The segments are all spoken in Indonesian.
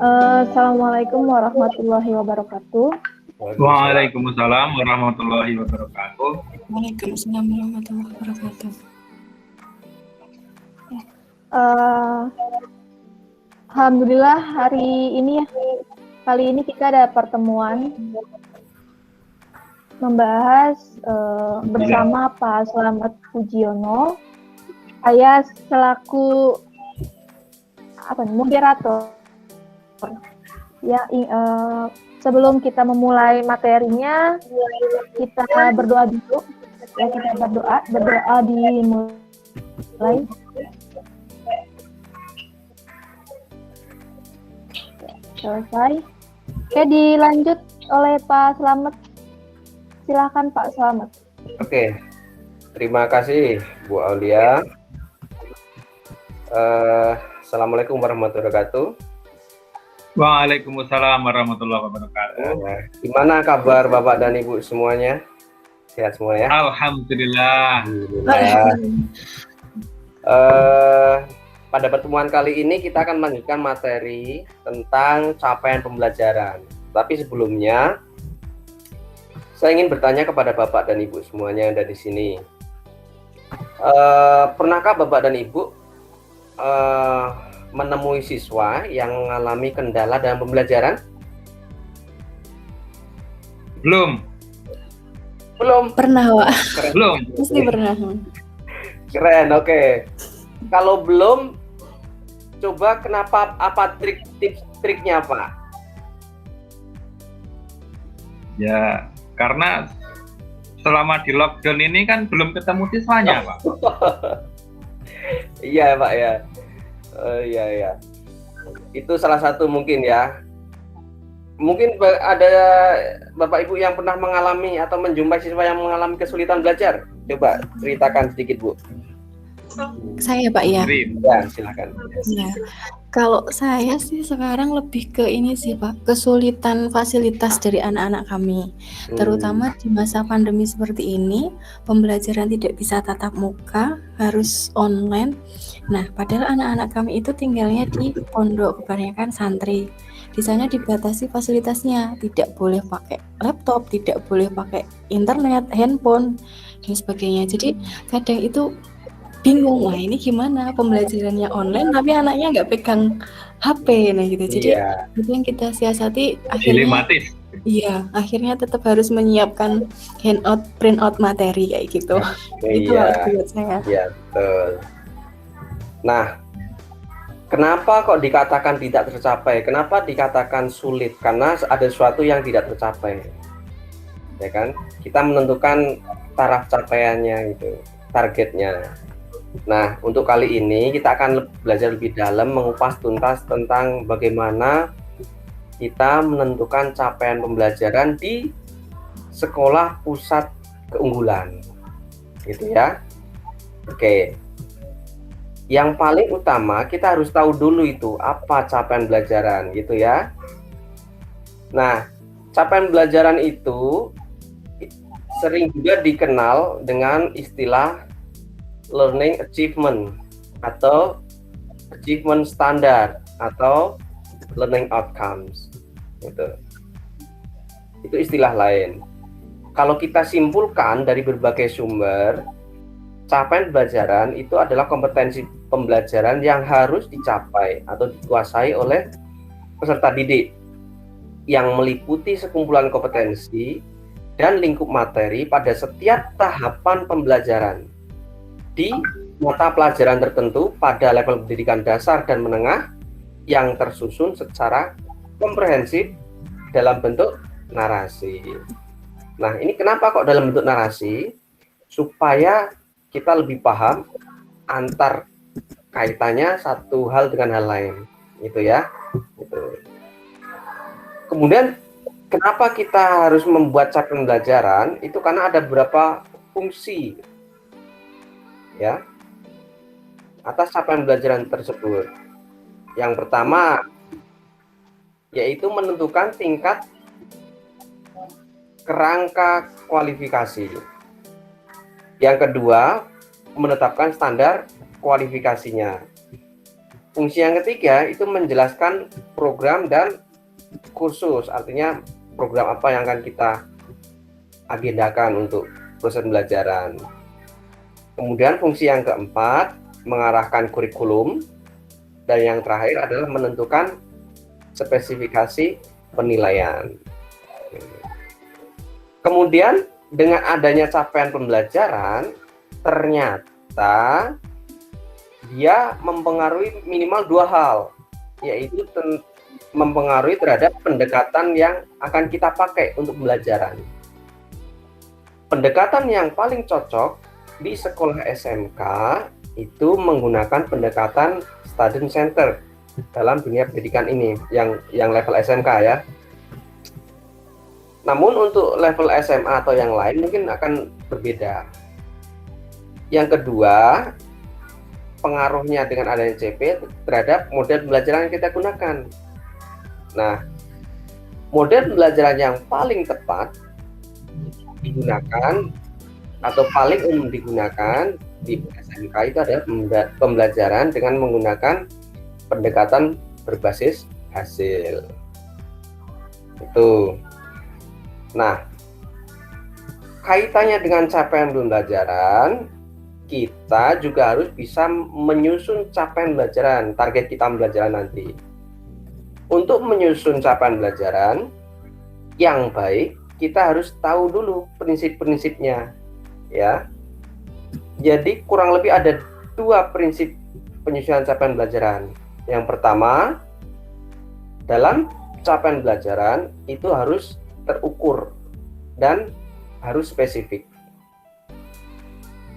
Assalamualaikum warahmatullahi wabarakatuh. Waalaikumsalam warahmatullahi wabarakatuh. Waalaikumsalam warahmatullahi wabarakatuh. Alhamdulillah kali ini kita ada pertemuan membahas bersama Pak Slamet Pujiono. Saya selaku moderator. Ya, sebelum kita memulai materinya, kita berdoa dulu. Ya, kita berdoa dimulai. Selesai. Oke, dilanjut oleh Pak Slamet. Silakan Pak Slamet. Oke, terima kasih Bu Aulia. Assalamualaikum warahmatullahi wabarakatuh. Waalaikumsalam warahmatullahi wabarakatuh. Gimana kabar Bapak dan Ibu semuanya? Sehat semua ya? Alhamdulillah. Pada pertemuan kali ini kita akan melanjutkan materi tentang capaian pembelajaran. Tapi sebelumnya, saya ingin bertanya kepada Bapak dan Ibu semuanya yang ada di sini. Pernahkah Bapak dan Ibu menemui siswa yang mengalami kendala dalam pembelajaran? Belum. Pernah, Pak. Belum. Pasti pernah. Keren, oke. Kalau belum, coba kenapa, apa trik-triknya Pak? Ya, karena selama di lockdown ini kan belum ketemu siswanya, Pak. Iya Pak ya. Iya. Itu salah satu mungkin ya. Mungkin ada Bapak Ibu yang pernah mengalami atau menjumpai siswa yang mengalami kesulitan belajar. Coba ceritakan sedikit Bu. Saya Pak ya. Ya, silakan. Ya. Kalau saya sih sekarang lebih ke ini sih Pak, kesulitan fasilitas dari anak-anak kami. Terutama di masa pandemi seperti ini, pembelajaran tidak bisa tatap muka, harus online. Nah, padahal anak-anak kami itu tinggalnya di pondok, kebanyakan santri. Di sana dibatasi fasilitasnya, tidak boleh pakai laptop, tidak boleh pakai internet, handphone, dan sebagainya. Jadi kadang itu bingung, lah ini gimana pembelajarannya online tapi anaknya nggak pegang HP, nah gitu. Jadi itu yang kita siasati akhirnya. Dilematis. Iya, akhirnya tetap harus menyiapkan handout, printout materi kayak gitu. Itu buat saya. Iya, betul. Nah, kenapa kok dikatakan tidak tercapai? Kenapa dikatakan sulit? Karena ada sesuatu yang tidak tercapai, ya kan? Kita menentukan taraf capaiannya gitu, targetnya. Nah, untuk kali ini kita akan belajar lebih dalam, mengupas tuntas tentang bagaimana kita menentukan capaian pembelajaran di sekolah pusat keunggulan, gitu ya. Oke. Yang paling utama kita harus tahu dulu itu apa capaian pembelajaran, gitu ya. Nah, capaian pembelajaran itu sering juga dikenal dengan istilah learning achievement atau achievement standard atau learning outcomes. Itu istilah lain. Kalau kita simpulkan dari berbagai sumber, capaian pembelajaran itu adalah kompetensi pembelajaran yang harus dicapai atau dikuasai oleh peserta didik yang meliputi sekumpulan kompetensi dan lingkup materi pada setiap tahapan pembelajaran di mata pelajaran tertentu pada level pendidikan dasar dan menengah yang tersusun secara komprehensif dalam bentuk narasi. Nah, ini kenapa kok dalam bentuk narasi? Supaya kita lebih paham antar kaitannya satu hal dengan hal lain, gitu ya. Gitu. Kemudian kenapa kita harus membuat capaian pembelajaran? Itu karena ada beberapa fungsi ya atas capaian pembelajaran tersebut. Yang pertama yaitu menentukan tingkat kerangka kualifikasi. Yang kedua, menetapkan standar kualifikasinya. Fungsi yang ketiga itu menjelaskan program dan kursus, artinya program apa yang akan kita agendakan untuk proses pembelajaran. Kemudian fungsi yang keempat mengarahkan kurikulum, dan yang terakhir adalah menentukan spesifikasi penilaian. Kemudian dengan adanya capaian pembelajaran, ternyata dia mempengaruhi minimal dua hal, yaitu mempengaruhi terhadap pendekatan yang akan kita pakai untuk pembelajaran. Pendekatan yang paling cocok di sekolah SMK itu menggunakan pendekatan student center dalam dunia pendidikan ini, yang level SMK ya. Namun untuk level SMA atau yang lain mungkin akan berbeda. Yang kedua, pengaruhnya dengan adanya CP terhadap model pembelajaran yang kita gunakan. Nah, model pembelajaran yang paling tepat digunakan atau paling umum digunakan di SMK itu adalah pembelajaran dengan menggunakan pendekatan berbasis hasil. Itu. Nah, kaitannya dengan capaian pembelajaran, kita juga harus bisa menyusun capaian pembelajaran, target kita pembelajaran nanti. Untuk menyusun capaian pembelajaran yang baik, kita harus tahu dulu prinsip-prinsipnya, ya. Jadi kurang lebih ada dua prinsip penyusunan capaian pembelajaran. Yang pertama, dalam capaian pembelajaran itu harus terukur dan harus spesifik.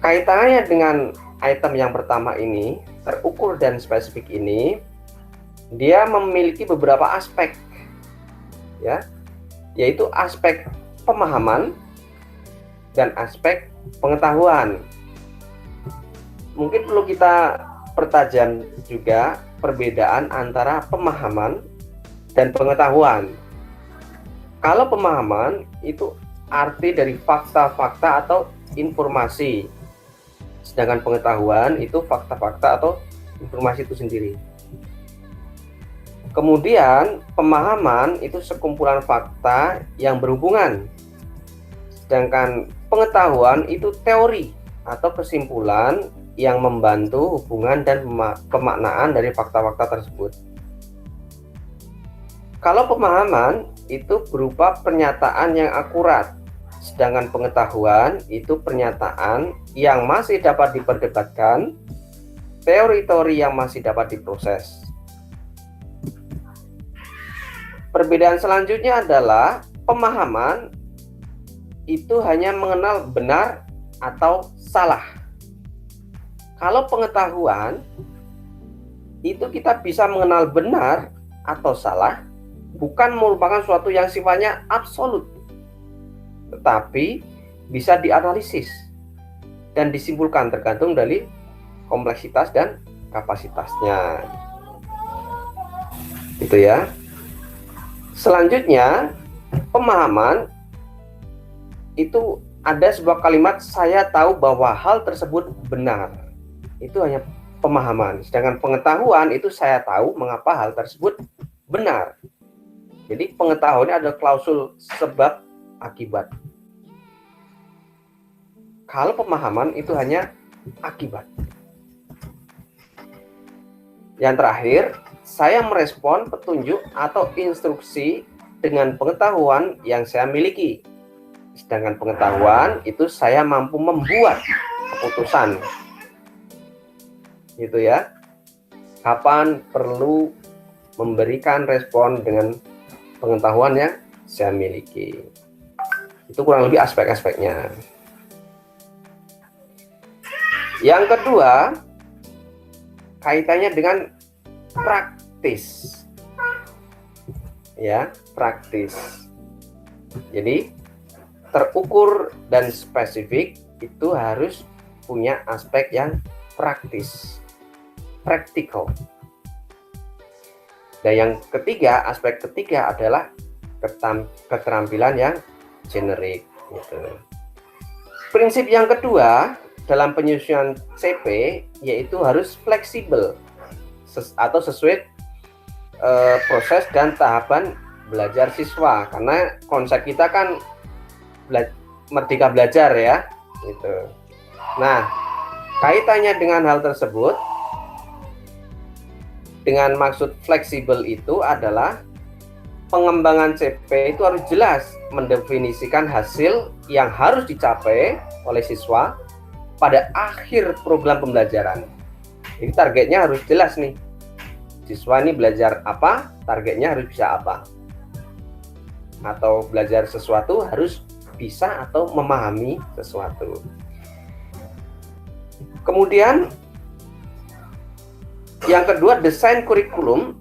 Kaitannya dengan item yang pertama ini, terukur dan spesifik ini, dia memiliki beberapa aspek, ya, yaitu aspek pemahaman dan aspek pengetahuan. Mungkin perlu kita pertajam juga perbedaan antara pemahaman dan pengetahuan. Kalau pemahaman itu arti dari fakta-fakta atau informasi, sedangkan pengetahuan itu fakta-fakta atau informasi itu sendiri. Kemudian pemahaman itu sekumpulan fakta yang berhubungan, sedangkan pengetahuan itu teori atau kesimpulan yang membantu hubungan dan pemaknaan dari fakta-fakta tersebut. Kalau pemahaman itu berupa pernyataan yang akurat, sedangkan pengetahuan itu pernyataan yang masih dapat diperdebatkan, teori-teori yang masih dapat diproses. Perbedaan selanjutnya adalah pemahaman itu hanya mengenal benar atau salah. Kalau pengetahuan itu kita bisa mengenal benar atau salah, bukan merupakan suatu yang sifatnya absolut, tetapi bisa dianalisis dan disimpulkan tergantung dari kompleksitas dan kapasitasnya. Itu ya. Selanjutnya, pemahaman itu ada sebuah kalimat, saya tahu bahwa hal tersebut benar. Itu hanya pemahaman. Sedangkan pengetahuan itu saya tahu mengapa hal tersebut benar. Jadi pengetahuannya ada klausul sebab akibat. Kalau pemahaman itu hanya akibat. Yang terakhir, saya merespon petunjuk atau instruksi dengan pengetahuan yang saya miliki. Sedangkan pengetahuan itu saya mampu membuat keputusan. Gitu ya. Kapan perlu memberikan respon dengan pengetahuan yang saya miliki. Itu kurang lebih aspek-aspeknya. Yang kedua, kaitannya dengan praktis. Ya, praktis. Jadi, terukur dan spesifik itu harus punya aspek yang praktis, practical. Dan yang ketiga, aspek ketiga adalah keterampilan yang generik. Gitu. Prinsip yang kedua dalam penyusunan CP yaitu harus fleksibel, atau sesuai proses dan tahapan belajar siswa, karena konsep kita kan merdeka belajar ya gitu. Nah, kaitannya dengan hal tersebut, dengan maksud fleksibel itu adalah pengembangan CP itu harus jelas mendefinisikan hasil yang harus dicapai oleh siswa pada akhir program pembelajaran. Jadi targetnya harus jelas nih. Siswa ini belajar apa, targetnya harus bisa apa. Atau belajar sesuatu harus bisa atau memahami sesuatu. Kemudian yang kedua, desain kurikulum,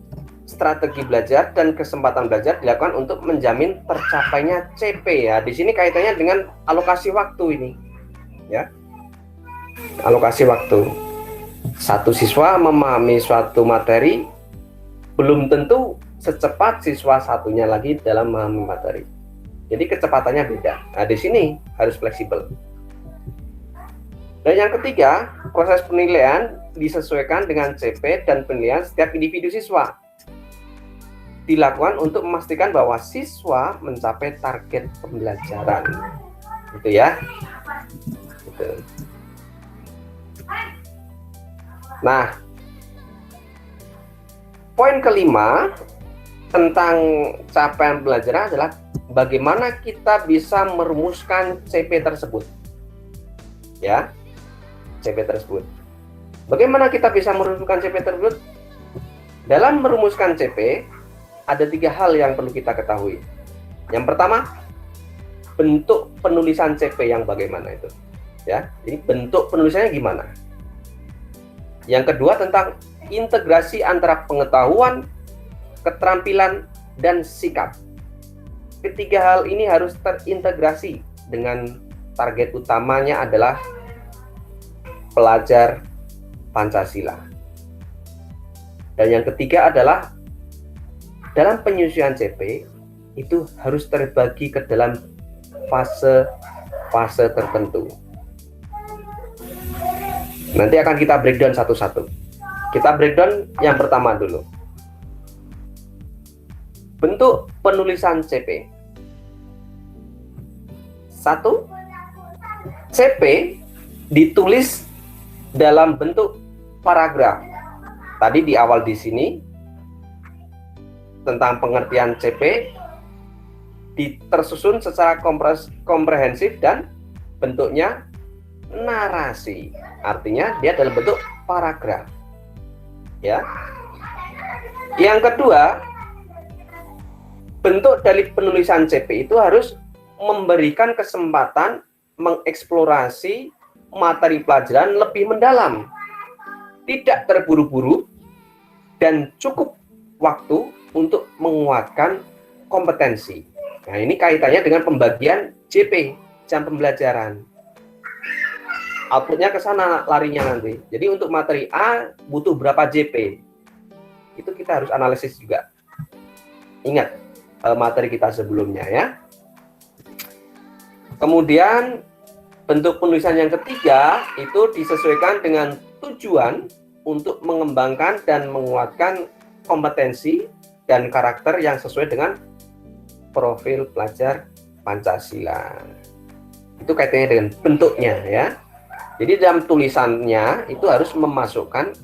strategi belajar dan kesempatan belajar dilakukan untuk menjamin tercapainya CP ya. Di sini kaitannya dengan alokasi waktu ini. Ya. Alokasi waktu. Satu siswa memahami suatu materi belum tentu secepat siswa satunya lagi dalam memahami materi. Jadi kecepatannya beda. Nah, di sini harus fleksibel. Dan yang ketiga, proses penilaian disesuaikan dengan CP dan penilaian setiap individu siswa. Dilakukan untuk memastikan bahwa siswa mencapai target pembelajaran. Gitu ya. Gitu. Nah, poin kelima tentang capaian pembelajaran adalah bagaimana kita bisa merumuskan CP tersebut. Ya. CP tersebut. Bagaimana kita bisa merumuskan CP tersebut? Dalam merumuskan CP, ada 3 hal yang perlu kita ketahui. Yang pertama, bentuk penulisan CP yang bagaimana itu. Ya, jadi bentuk penulisannya gimana? Yang kedua, tentang integrasi antara pengetahuan, keterampilan, dan sikap. Ketiga hal ini harus terintegrasi dengan target utamanya adalah pelajar Pancasila. Dan yang ketiga adalah dalam penyusunan CP itu harus terbagi ke dalam fase-fase tertentu. Nanti akan kita breakdown satu-satu. Kita breakdown yang pertama dulu. Bentuk penulisan CP. 1. CP ditulis dalam bentuk paragraf. Tadi di awal di sini tentang pengertian CP tersusun secara komprehensif dan bentuknya narasi. Artinya dia dalam bentuk paragraf. Ya. Yang kedua, bentuk dari penulisan CP itu harus memberikan kesempatan mengeksplorasi materi pelajaran lebih mendalam, tidak terburu-buru, dan cukup waktu untuk menguatkan kompetensi. Nah, ini kaitannya dengan pembagian JP, jam pembelajaran. Outputnya ke sana larinya nanti. Jadi untuk materi A butuh berapa JP? Itu kita harus analisis juga. Ingat materi kita sebelumnya ya. Kemudian bentuk penulisan yang ketiga itu disesuaikan dengan tujuan untuk mengembangkan dan menguatkan kompetensi dan karakter yang sesuai dengan profil pelajar Pancasila. Itu kaitannya dengan bentuknya ya. Jadi dalam tulisannya itu harus memasukkan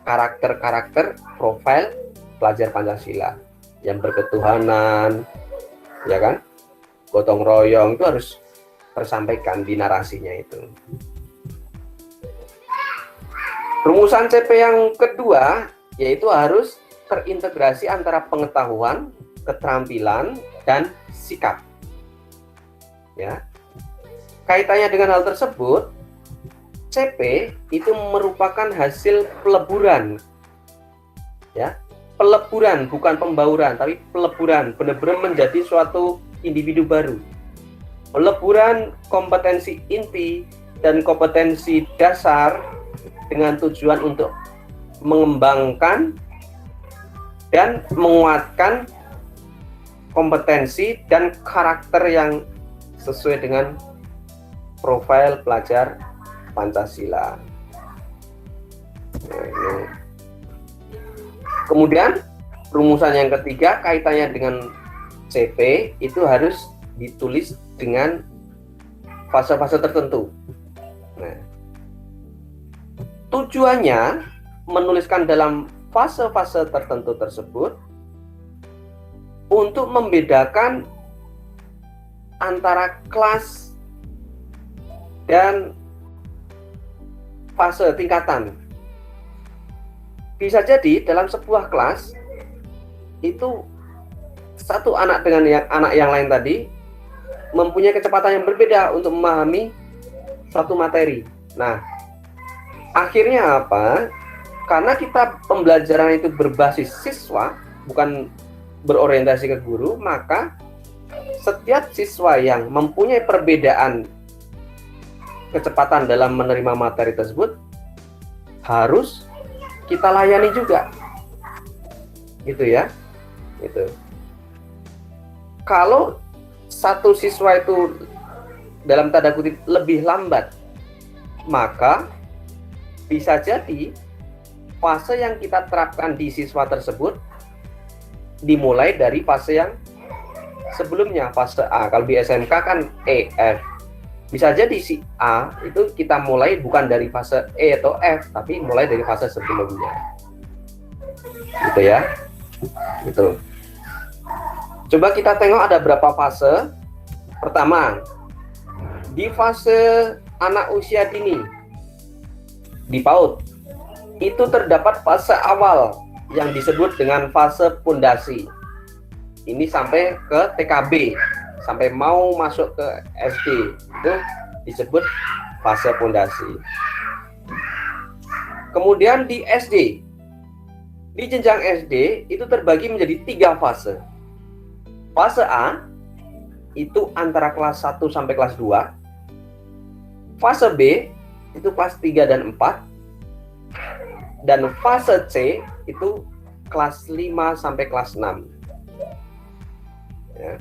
karakter-karakter profil pelajar Pancasila yang berketuhanan, ya kan? Gotong royong itu harus tersampaikan di narasinya itu. Rumusan CP yang kedua yaitu harus terintegrasi antara pengetahuan, keterampilan, dan sikap. Ya. Kaitannya dengan hal tersebut, CP itu merupakan hasil peleburan. Ya. Peleburan bukan pembauran, tapi peleburan, benar-benar menjadi suatu individu baru. Peleburan kompetensi inti dan kompetensi dasar dengan tujuan untuk mengembangkan dan menguatkan kompetensi dan karakter yang sesuai dengan profil pelajar Pancasila. Nah, ini Kemudian rumusan yang ketiga kaitannya dengan CP itu harus ditulis dengan fase-fase tertentu. Nah, tujuannya menuliskan dalam fase-fase tertentu tersebut untuk membedakan antara kelas dan fase tingkatan. Bisa jadi dalam sebuah kelas itu satu anak dengan anak yang lain tadi mempunyai kecepatan yang berbeda untuk memahami satu materi. Nah, akhirnya apa? Karena kita pembelajaran itu berbasis siswa, bukan berorientasi ke guru, maka setiap siswa yang mempunyai perbedaan kecepatan dalam menerima materi tersebut harus kita layani juga, gitu ya, gitu. Kalau satu siswa itu dalam tanda kutip lebih lambat, maka bisa jadi fase yang kita terapkan di siswa tersebut dimulai dari fase yang sebelumnya, fase A. Kalau di SMK kan E, F. Bisa jadi si A itu kita mulai bukan dari fase E atau F, tapi mulai dari fase sebelumnya. Gitu ya. Gitu. Coba kita tengok ada berapa fase. Pertama, di fase anak usia dini, di PAUD, itu terdapat fase awal yang disebut dengan fase pondasi. Ini sampai ke TKB, sampai mau masuk ke SD, itu disebut fase pondasi. Kemudian di SD, di jenjang SD itu terbagi menjadi 3 fase. Fase A itu antara kelas 1 sampai kelas 2. Fase B itu kelas 3 dan 4. Dan fase C itu kelas 5 sampai kelas 6. Ya.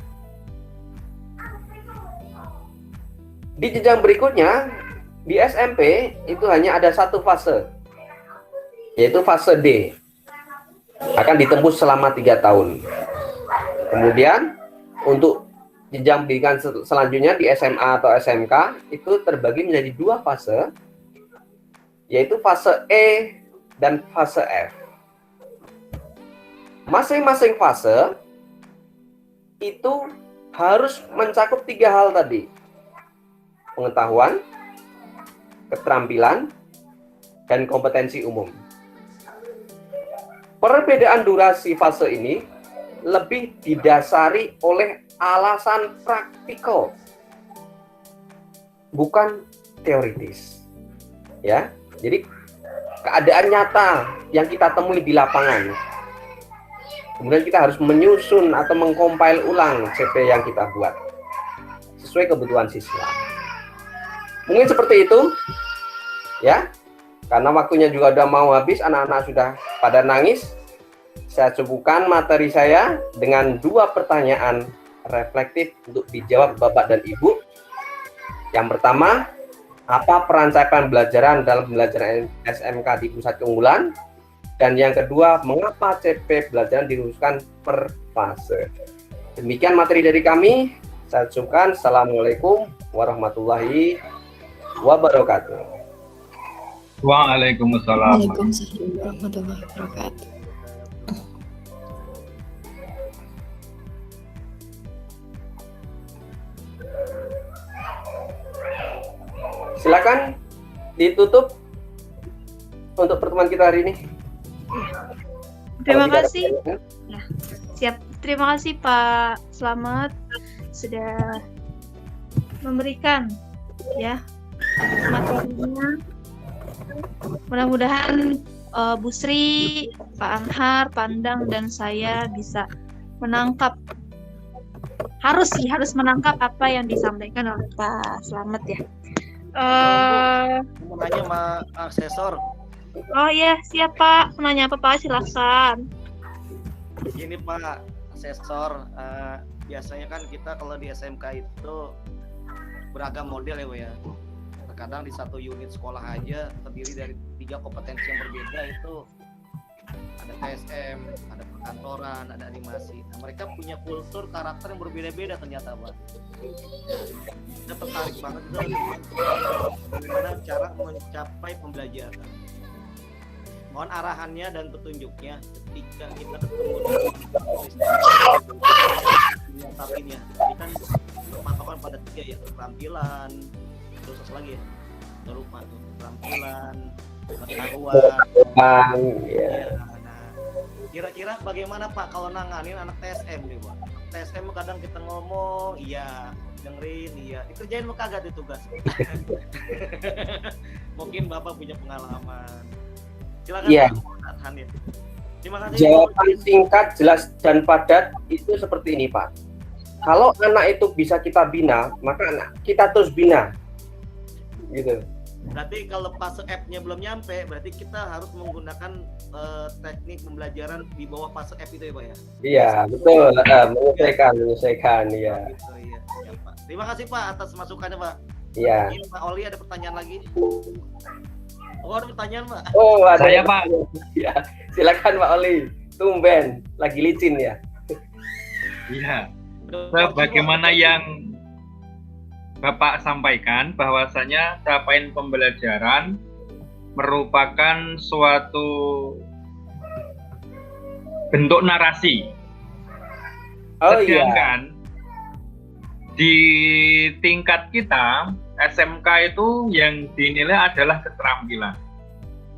Di jenjang berikutnya, di SMP itu hanya ada satu fase, yaitu fase D. Akan ditembus selama 3 tahun. Kemudian untuk jenjang pendidikan selanjutnya di SMA atau SMK itu terbagi menjadi 2 fase, yaitu fase E dan fase F. Masing-masing fase itu harus mencakup 3 hal tadi: pengetahuan, keterampilan, dan kompetensi umum. Perbedaan durasi fase ini lebih didasari oleh alasan praktikal, bukan teoritis. Ya, jadi keadaan nyata yang kita temui di lapangan. Kemudian kita harus menyusun atau mengcompile ulang CP yang kita buat sesuai kebutuhan siswa. Mungkin seperti itu, ya. Karena waktunya juga udah mau habis, anak-anak sudah pada nangis. Saya cukupkan materi saya dengan 2 pertanyaan reflektif untuk dijawab Bapak dan Ibu. Yang pertama, apa peran capaian pembelajaran dalam pembelajaran SMK di pusat keunggulan? Dan yang kedua, mengapa CP pembelajaran dirumuskan per fase? Demikian materi dari kami. Saya cukupkan. Assalamualaikum warahmatullahi wabarakatuh. Waalaikumsalam. Waalaikumsalam warahmatullahi wabarakatuh. Silakan ditutup untuk pertemuan kita hari ini. Terima Kalau tidak ada kasih. pertanyaan. Ya, siap. Terima kasih Pak Slamet sudah memberikan ya materinya. Mudah-mudahan Bu Sri, Pak Anhar, Pandang, dan saya bisa menangkap, harus menangkap apa yang disampaikan oleh Pak Slamet ya. Mau nanya sama asesor. Oh iya, siap Pak. Menanya apa Pak? Silakan. Ini Pak asesor, biasanya kan kita kalau di SMK itu beragam model ya Bu ya. Terkadang di satu unit sekolah aja terdiri dari 3 kompetensi yang berbeda, itu ada TSM, ada perkantoran, ada animasi. Nah, mereka punya kultur karakter yang berbeda-beda ternyata, Pak. Kita tertarik banget itu bagaimana cara mencapai pembelajaran. Mohon arahannya dan petunjuknya ketika kita ketemu dengan tapinya. Ini kan patokan pada 3 ya, keterampilan, terus apa lagi ya? Udah lupa tuh, keterampilan, pengetahuan. Ya. Nah, kira-kira bagaimana Pak kalau nanganin anak TSM nih, Pak? TSM kadang kita ngomong, iya, dengerin, iya. Dikerjain mau kagak tuh tugas. Mungkin Bapak punya pengalaman. Silakan Iya. Pak Hanif. Terima kasih. Jawaban singkat, jelas dan padat itu seperti ini, Pak. Kalau anak itu bisa kita bina, maka anak kita terus bina. Gitu. Berarti kalau fase F-nya belum nyampe, berarti kita harus menggunakan teknik pembelajaran di bawah fase F itu ya, Pak ya? Iya, betul. Menyesuaikan, ya. Gitu, iya. Ya, Pak. Terima kasih Pak atas masukannya, Pak. Iya. Ini Pak Oli ada pertanyaan lagi? Oh, ada pertanyaan, Pak. Oh, ada. Saya, Pak. Ya, silakan Pak Oli. Tumben, lagi licin ya. Iya. Bagaimana yang Bapak sampaikan bahwasanya capaian pembelajaran merupakan suatu bentuk narasi. Oh iya. Sedangkan di tingkat kita SMK itu yang dinilai adalah keterampilan.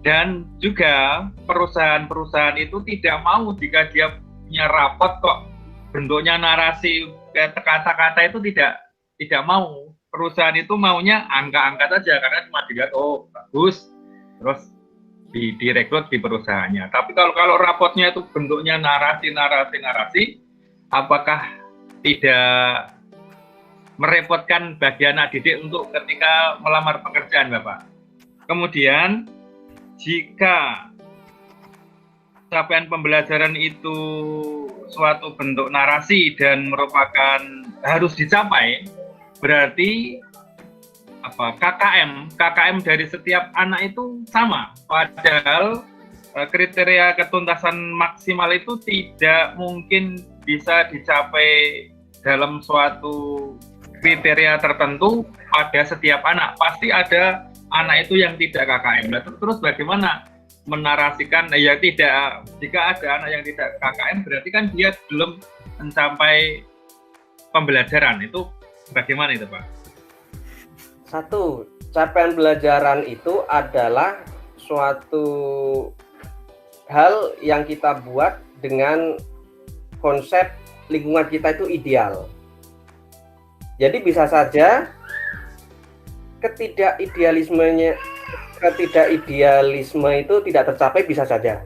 Dan juga perusahaan-perusahaan itu tidak mau jika dia punya rapot kok bentuknya narasi kata-kata itu tidak mau. Perusahaan itu maunya angka-angka saja karena cuma dilihat oh bagus terus direkrut di perusahaannya. Tapi kalau rapotnya itu bentuknya narasi, apakah tidak merepotkan bagi anak didik untuk ketika melamar pekerjaan, Bapak? Kemudian jika capaian pembelajaran itu suatu bentuk narasi dan merupakan harus dicapai, berarti KKM dari setiap anak itu sama. Padahal kriteria ketuntasan maksimal itu tidak mungkin bisa dicapai dalam suatu kriteria tertentu pada setiap anak. Pasti ada anak itu yang tidak KKM. Nah, terus bagaimana menarasikan? Ya tidak, jika ada anak yang tidak KKM berarti kan dia belum mencapai pembelajaran. Itu bagaimana itu, Pak? Satu, capaian pembelajaran itu adalah suatu hal yang kita buat dengan konsep lingkungan kita itu ideal. Jadi bisa saja ketidakidealisme itu tidak tercapai, bisa saja.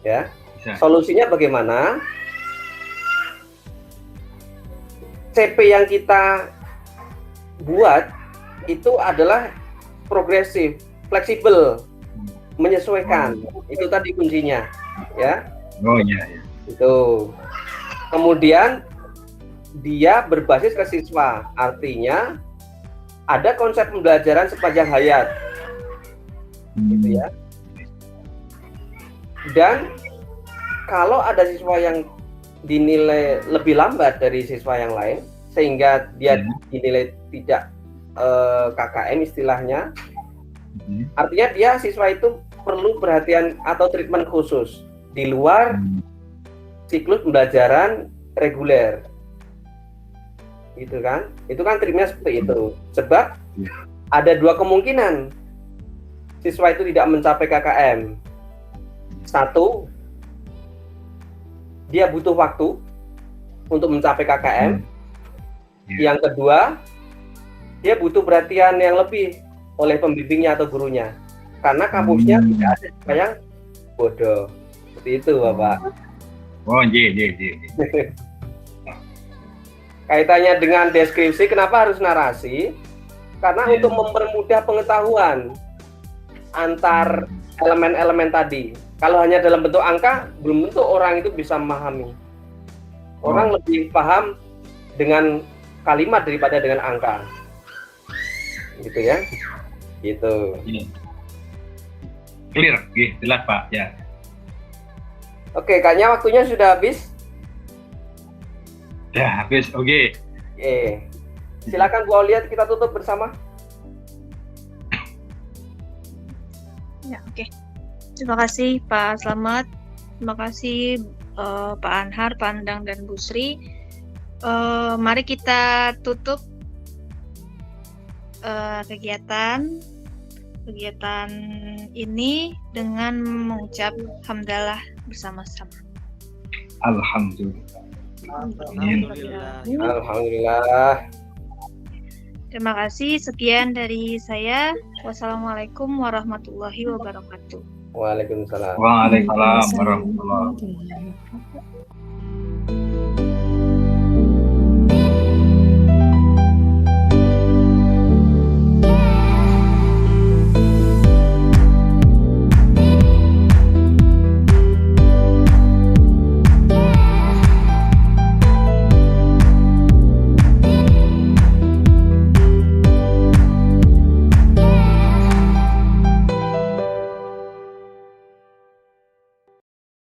Ya. Bisa. Solusinya bagaimana? CP yang kita buat itu adalah progresif, fleksibel, menyesuaikan. Itu tadi kuncinya, ya. Oh iya. Itu. Kemudian dia berbasis ke siswa, artinya ada konsep pembelajaran sepanjang hayat, gitu ya. Dan kalau ada siswa yang dinilai lebih lambat dari siswa yang lain, sehingga dia dinilai tidak KKM istilahnya, artinya dia siswa itu perlu perhatian atau treatment khusus di luar siklus pembelajaran reguler, gitu kan? Itu kan treatmentnya seperti itu. Sebab ada dua kemungkinan siswa itu tidak mencapai KKM. Satu, dia butuh waktu untuk mencapai KKM. Yang kedua, dia butuh perhatian yang lebih oleh pembimbingnya atau gurunya, karena kampusnya tidak ada siswa yang bodoh. Seperti itu, Bapak. Oh, iya. Kaitannya dengan deskripsi, kenapa harus narasi? Karena untuk mempermudah pengetahuan antar elemen-elemen tadi. Kalau hanya dalam bentuk angka, belum tentu orang itu bisa memahami. Orang lebih paham dengan kalimat daripada dengan angka. Gitu ya. Gitu. Clear, jelas, Pak. Ya. Oke, kayaknya waktunya sudah habis. Ya, habis. Oke. Silakan Bu Aulia, kita tutup bersama. Ya, oke. Terima kasih Pak Slamet. Terima kasih Pak Anhar, Pandang, dan Bu Sri. Mari kita tutup kegiatan ini dengan mengucap hamdalah bersama-sama. Alhamdulillah. Alhamdulillah. Terima kasih. Sekian dari saya. Wassalamualaikum warahmatullahi wabarakatuh. Waalaikumsalam. Waalaikumsalam warahmatullahi wabarakatuh.